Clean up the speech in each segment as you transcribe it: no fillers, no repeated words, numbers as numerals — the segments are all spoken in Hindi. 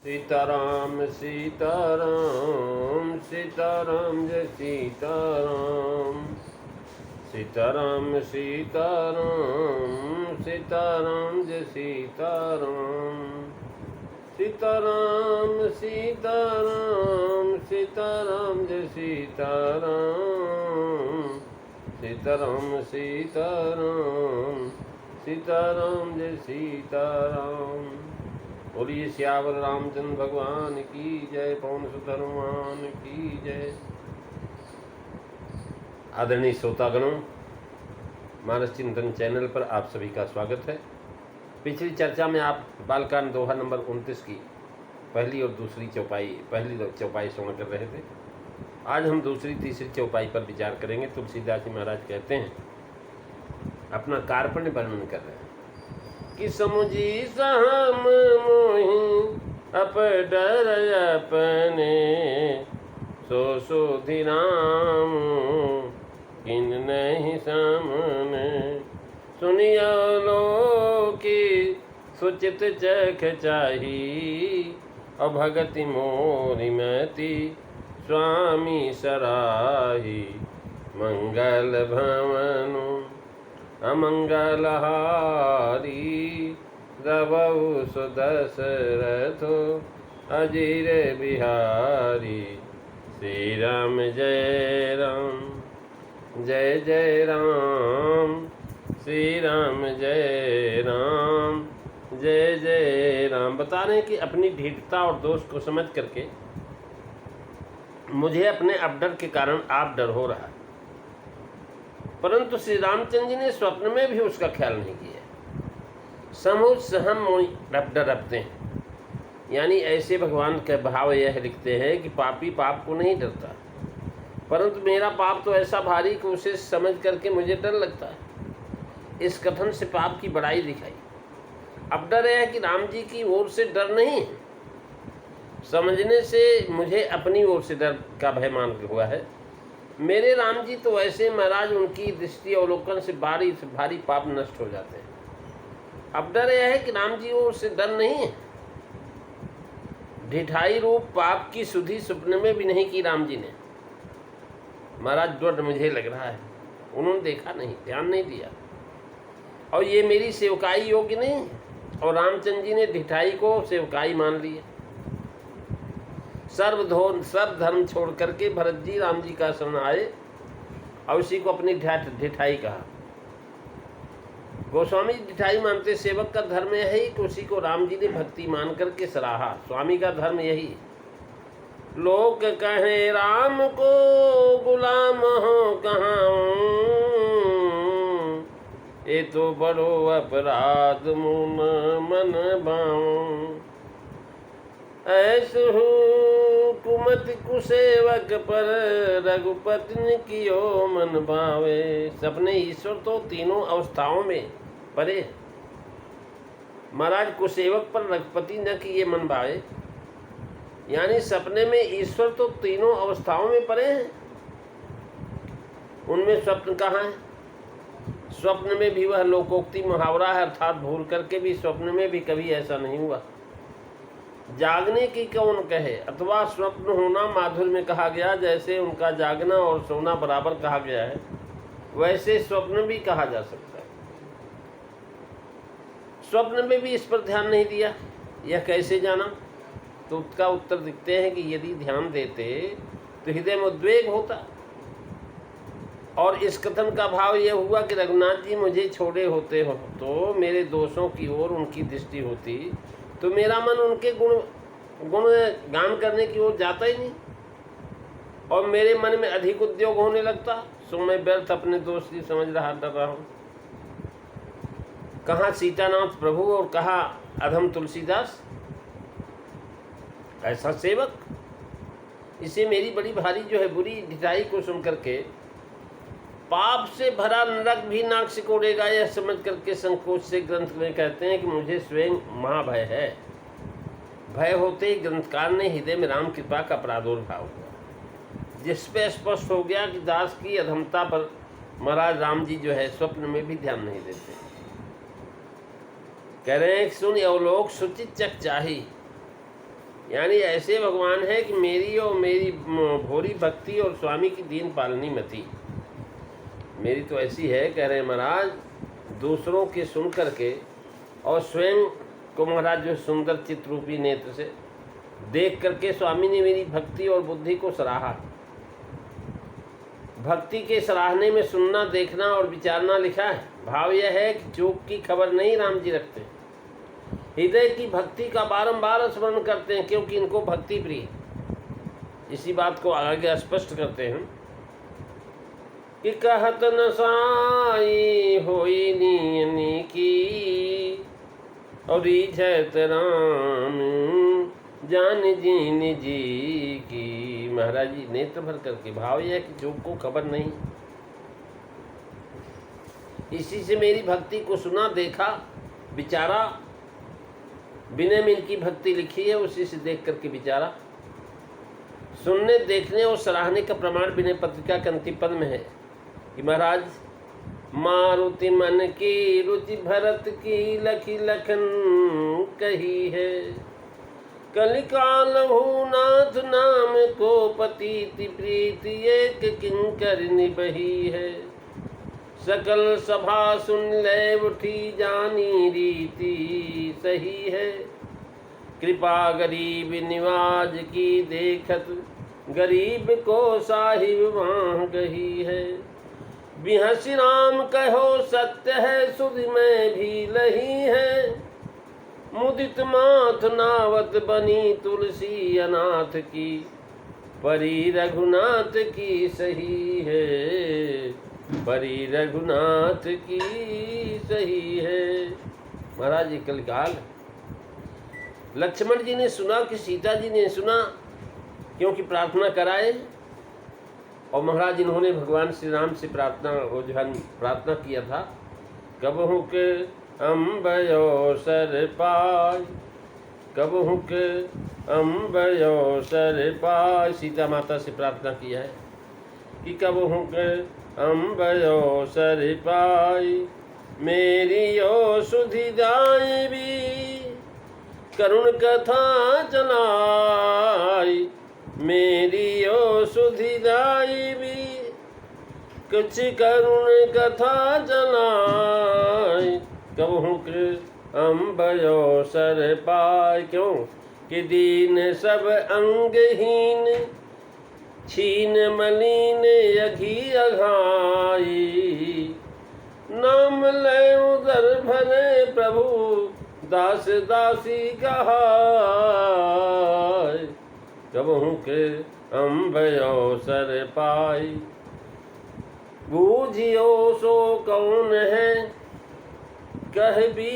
सीताराम सीताराम सीताराम जय सीताराम सीताराम सीताराम सीताराम जय सीताराम सीताराम सीताराम सीताराम जय सीताराम सीताराम सीताराम सीताराम जय सीताराम। बोलिए श्यावर रामचंद्र भगवान की जय, पवन सुत हनुमान की जय। आदरणीय श्रोतागणों, मानस चिंतन चैनल पर आप सभी का स्वागत है। पिछली चर्चा में आप बालकांड दोहा नंबर 29 की पहली चौपाई सुना कर रहे थे। आज हम दूसरी तीसरी चौपाई पर विचार करेंगे। तुलसीदास जी महाराज कहते हैं, अपना कार्पण्य वर्णन कर रहे हैं कि समुझी सहम मोहि अपडर अपने सो सोधिराम किन नहीं सामने सुनियो लो की सुचित चख चाही और भगति मोरि मति स्वामी सराही मंगल भवनु अमंगलहारी रवौ सुदशरथो अजीर बिहारी। श्री राम जय राम जय जय राम, श्री राम जय राम जय जय राम। बता रहे हैं कि अपनी ढीठता और दोष को समझ करके मुझे अपने अपडर के कारण आप डर हो रहा है, परंतु श्री रामचंद्र जी ने स्वप्न में भी उसका ख्याल नहीं किया। समुझ सहम मोहि अपडर अपने, यानी ऐसे भगवान के भाव यह लिखते हैं कि पापी पाप को नहीं डरता, परंतु मेरा पाप तो ऐसा भारी कि उसे समझ करके मुझे डर लगता है। इस कथन से पाप की बड़ाई दिखाई। अब डर है कि राम जी की ओर से डर नहीं है, समझने से मुझे अपनी ओर से डर का भय मान हुआ है। मेरे राम जी तो ऐसे महाराज, उनकी दृष्टि अवलोकन से भारी पाप नष्ट हो जाते हैं। अब डर यह है कि राम जी ओर से डर नहीं है। ढिठाई रूप पाप की सुधि सुपने में भी नहीं की राम जी ने। महाराज डर मुझे लग रहा है, उन्होंने देखा नहीं, ध्यान नहीं दिया, और ये मेरी सेवकाई योग्य नहीं है। और रामचंद्र जी ने ढिठाई को सेवकाई मान लिया। सर्व धर्म छोड़ करके भरत जी राम जी का शरण आए और उसी को अपनी ढिठाई कहा। गोस्वामी जी ढिठाई मानते, सेवक का धर्म यही कि उसी को राम जी ने भक्ति मान करके सराहा। स्वामी का धर्म यही। लोग कहे राम को गुलाम हो कहाँ, ये तो बड़ो अपराध मुन मन बाऊं। ऐसु कुमति कुसेवक पर रघुपति कियो मन भावे। सपने ईश्वर तो तीनों अवस्थाओं में परे। महाराज कुसेवक पर रघुपति न किए मन भावे, यानी सपने में ईश्वर तो तीनों अवस्थाओं में परे हैं। उनमें स्वप्न कहाँ है? स्वप्न में भी वह लोकोक्ति मुहावरा है, अर्थात भूल करके भी स्वप्न में भी कभी ऐसा नहीं हुआ। जागने की कौन कहे, अथवा स्वप्न होना माधुर्य में कहा गया, जैसे उनका जागना और सोना बराबर कहा गया है, वैसे स्वप्न भी कहा जा सकता है। स्वप्न में भी इस पर ध्यान नहीं दिया, यह कैसे जाना? तो उसका उत्तर दिखते हैं कि यदि ध्यान देते तो हृदय में उद्वेग होता। और इस कथन का भाव यह हुआ कि रघुनाथ जी मुझे छोड़े होते हो तो मेरे दोषों की ओर उनकी दृष्टि होती, तो मेरा मन उनके गुण गान करने की ओर जाता ही नहीं, और मेरे मन में अधिक उद्योग होने लगता। सो मैं व्यर्थ अपने दोष की समझ रहा, डर रहा हूँ। कहाँ सीतानाथ प्रभु और कहाँ अधम तुलसीदास, ऐसा सेवक। इसे मेरी बड़ी भारी जो है बुरी ढिठाई को सुन करके पाप से भरा नरक भी नाक सिकोड़ेगा, यह समझ करके संकोच से ग्रंथ में कहते हैं कि मुझे स्वयं महाभय है। भय होते ही ग्रंथकार ने हृदय में राम कृपा का प्रादुर्भाव हुआ, जिस पे स्पष्ट हो गया कि दास की अधमता पर महाराज राम जी जो है स्वप्न में भी ध्यान नहीं देते। कह रहे हैं सुन अवलोक सुचित चक चाही, यानी ऐसे भगवान है कि मेरी और मेरी भोरी भक्ति और स्वामी की दीन पालनी मती। मेरी तो ऐसी है, कह रहे महाराज, दूसरों के सुन करके और स्वयं को महाराज जो सुंदर चित्रूपी नेत्र से देख करके स्वामी ने मेरी भक्ति और बुद्धि को सराहा। भक्ति के सराहने में सुनना, देखना और विचारना लिखा है। भाव यह है कि चूक की खबर नहीं राम जी रखते, हृदय की भक्ति का बारंबार स्मरण करते हैं, क्योंकि इनको भक्ति प्रिय। इसी बात को आगे स्पष्ट करते हैं कि कहत न साई होई नीयनी की, और रीझत राम जान जीन जी की। महाराज जी नेत्र भर करके, भाव यह है कि चूक को खबर नहीं, इसी से मेरी भक्ति को सुना, देखा, विचारा। विनय में इनकी भक्ति लिखी है, उसी से देख करके विचारा। सुनने, देखने और सराहने का प्रमाण विनय पत्रिका के अंतिम पद में है कि महाराज मारुति मन की रुचि भरत की लखी लखन कही है, कलिकाल नाथ नाम को पतिति प्रीति एक किंकर निबही है। सकल सभा सुन ले उठी जानी रीति सही है, कृपा गरीब निवाज की देखत गरीब को साहिब वहाँ गही है। बिहसी राम कहो सत्य है, सुध में भी लही है, मुदित माथ नावत बनी तुलसी अनाथ की, परी रघुनाथ की सही है, परी रघुनाथ की सही है। महाराज ये कलिकाल। लक्ष्मण जी ने सुना कि सीता जी ने सुना, क्योंकि प्रार्थना कराए, और महाराज इन्होंने भगवान श्री राम से प्रार्थना किया था, कबहु के अम्बयो सर पाय, कबहु के अम्बयो सर पाय। सीता माता से प्रार्थना किया है कि कबहु के अम्बयो सर पाय, मेरी यो सुधि जाए भी, करुण कथा चलाई, मेरी यो सुधि जाए भी, कुछ करुण कथा चलाई, कबहु के अम्बयो सर पाय। क्यों कि दीन सब अंगहीन, छीन मलिन यघी अघाई, नाम ले उदर भरे प्रभु दास दासी कहाय, कबहु के अम्बयो सर पाई, बूझियो सो कौन है, कह भी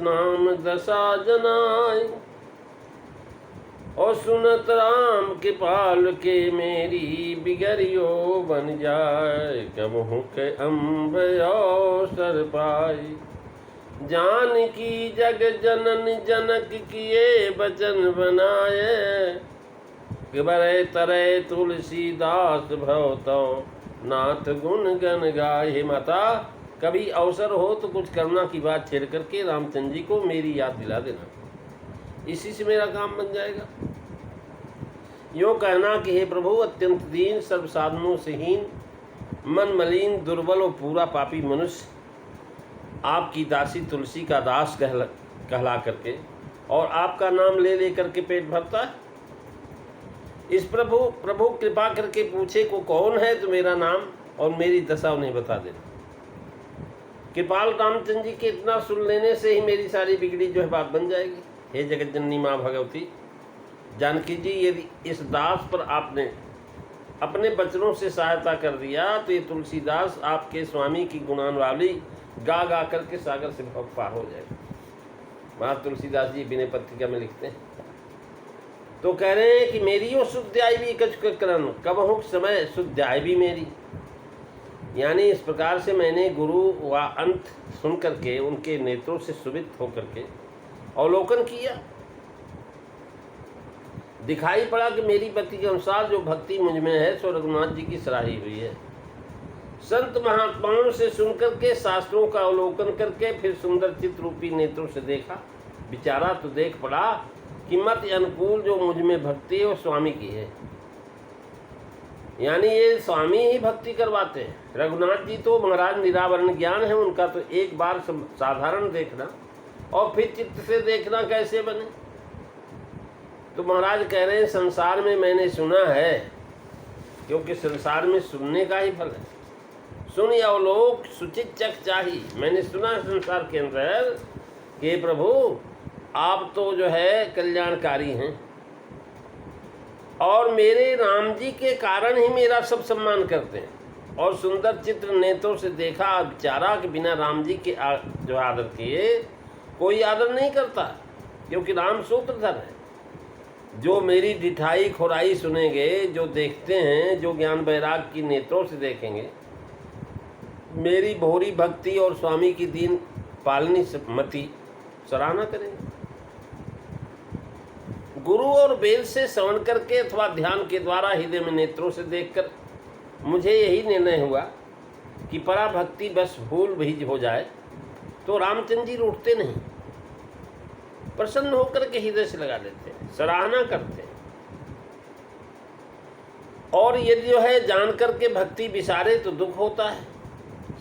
नाम दशा जनाय, और सुनत राम के पाल के मेरी बिगड़ियो बन जाए, कबहु के अम्बयो सर पाई, जान की जग जनन जनक किए बचन बनाए, बरे तरे तुलसीदास भवतो नाथ गुण गण गाए। माता कभी अवसर हो तो कुछ करुणा की बात छेड़ करके रामचंद्र जी को मेरी याद दिला देना, इसी से मेरा काम बन जाएगा। यो कहना कि हे प्रभु, अत्यंत दीन, सर्व साधनों से हीन, मन मलिन, दुर्बल और पूरा पापी मनुष्य आपकी दासी तुलसी का दास कहला करके और आपका नाम ले ले करके पेट भरता है। इस प्रभु कृपा करके पूछे को कौन है तो मेरा नाम और मेरी दशा उन्हें बता देना। कृपाल रामचंद्र जी के इतना सुन लेने से ही मेरी सारी बिगड़ी जो है बात बन जाएगी। हे जगत जननी माँ भगवती जानकी जी, यदि इस दास पर आपने अपने बचनों से सहायता कर दिया तो ये तुलसीदास आपके स्वामी की गुणानवाली गा गा करके सागर से पार हो जाएगा। वहाँ तुलसीदास जी विनय पत्रिका में लिखते हैं, तो कह रहे हैं कि मेरी वो शुद्धाई भी करण कबहु समय शुद्धाई भी मेरी, यानी इस प्रकार से मैंने गुरु व अंत सुन करके उनके नेत्रों से सुवित होकर के अवलोकन किया, दिखाई पड़ा कि मेरी पति के अनुसार जो भक्ति मुझ में है सो रघुनाथ जी की सराही हुई है। संत महात्माओं से सुनकर के शास्त्रों का अवलोकन करके फिर सुंदर चित्र रूपी नेत्रों से देखा, विचारा तो देख पड़ा कि मत अनुकूल जो मुझ में भक्ति है वो स्वामी की है। यानी ये स्वामी ही भक्ति करवाते हैं। रघुनाथ जी तो महाराज निरावरण ज्ञान है उनका, तो एक बार साधारण देखना और फिर चित्त से देखना कैसे बने। तो महाराज कह रहे हैं संसार में मैंने सुना है, क्योंकि संसार में सुनने का ही फल है। सुन अवलोक सुचित चक चाही, मैंने सुना है संसार के अंदर कि प्रभु आप तो जो है कल्याणकारी हैं और मेरे राम जी के कारण ही मेरा सब सम्मान करते हैं। और सुंदर चित्र नेत्रों से देखा विचारा कि बिना राम जी के जो आदर किए कोई आदर नहीं करता, क्योंकि राम सूत्रधर है। जो मेरी डिठाई खुराई सुनेंगे, जो देखते हैं, जो ज्ञान वैराग की नेत्रों से देखेंगे, मेरी भोरी भक्ति और स्वामी की दीन पालनी मति सराहना करेंगे। गुरु और वेद से श्रवण करके अथवा ध्यान के द्वारा हृदय में नेत्रों से देखकर मुझे यही निर्णय हुआ कि पराभक्ति बस भूल भी हो जाए तो रामचंद्र जी रूठते नहीं, प्रसन्न होकर के हृदय से लगा लेते हैं, सराहना करते हैं। और यदि जो है जान करके भक्ति विसारे तो दुख होता है।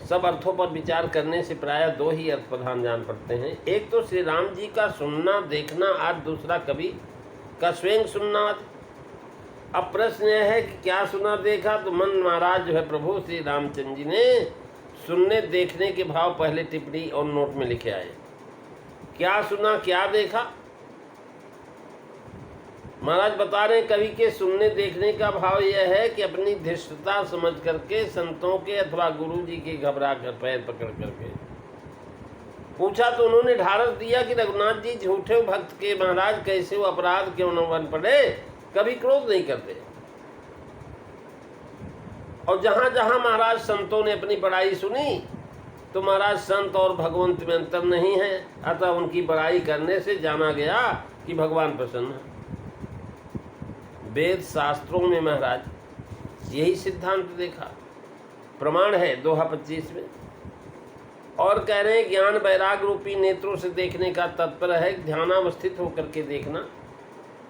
सब अर्थों पर विचार करने से प्रायः दो ही अर्थ प्रधान जान पड़ते हैं। एक तो श्री राम जी का सुनना देखना, आज दूसरा कवि का स्वयं सुनना। अब प्रश्न यह है कि क्या सुना देखा, तो मन महाराज जो है प्रभु श्री रामचंद्र जी ने सुनने देखने के भाव पहले टिप्पणी और नोट में लिखे आए। क्या सुना क्या देखा, महाराज बता रहे हैं कवि के सुनने देखने का भाव यह है कि अपनी धृष्टता समझ करके संतों के अथवा गुरु जी के घबरा कर पैर पकड़ करके पूछा, तो उन्होंने ढारस दिया कि रघुनाथ जी झूठे भक्त के महाराज कैसे वो अपराध क्यों न बन पड़े, कभी क्रोध नहीं करते। और जहां जहां महाराज संतों ने अपनी बड़ाई सुनी तो महाराज संत और भगवंत में अंतर नहीं है, अतः उनकी बड़ाई करने से जाना गया कि भगवान प्रसन्न है। वेद शास्त्रों में महाराज यही सिद्धांत देखा, प्रमाण है दोहा 25 में। और कह रहे हैं ज्ञान वैराग रूपी नेत्रों से देखने का तात्पर्य है ध्यानावस्थित होकर के देखना।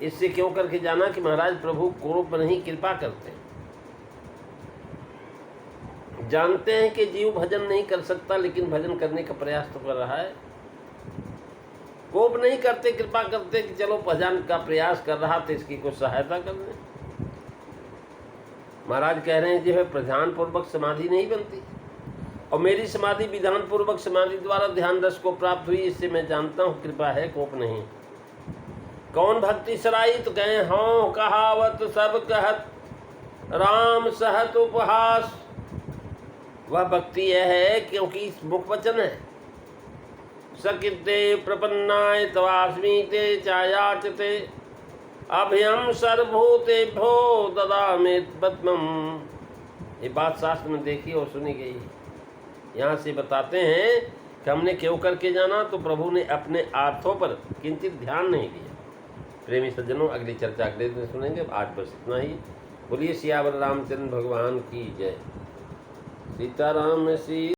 इससे क्यों करके जाना कि महाराज प्रभु कोप नहीं कृपा करते हैं। जानते हैं कि जीव भजन नहीं कर सकता, लेकिन भजन करने का प्रयास तो कर रहा है। कोप नहीं करते, कृपा करते कि चलो भजन का प्रयास कर रहा तो इसकी कुछ सहायता कर दें। महाराज कह रहे हैं जो है प्रधान पूर्वक समाधि नहीं बनती, और मेरी समाधि विधान पूर्वक समाधि द्वारा ध्यान रस को प्राप्त हुई, इससे मैं जानता हूँ कृपा है, कोप नहीं। कौन भक्ति सराई, तो कहें हाँ कहावत सब कहत राम सहत उपहास। वह भक्ति यह है क्योंकि मुख वचन है। सकिते प्रपन्नाय तवास्मीते चायाचते अभयम सर्वभूतेभ्यो ददामि पद्मम्। ये बात शास्त्र में देखी और सुनी गई है। यहाँ से बताते हैं कि हमने क्यों करके जाना, तो प्रभु ने अपने अर्थों पर किंचित ध्यान नहीं दिया। प्रेमी सज्जनों, अगली चर्चा अगले दिन सुनेंगे। आज बस इतना ही। बोलिए सियावर रामचंद्र भगवान की जय। सीताराम सी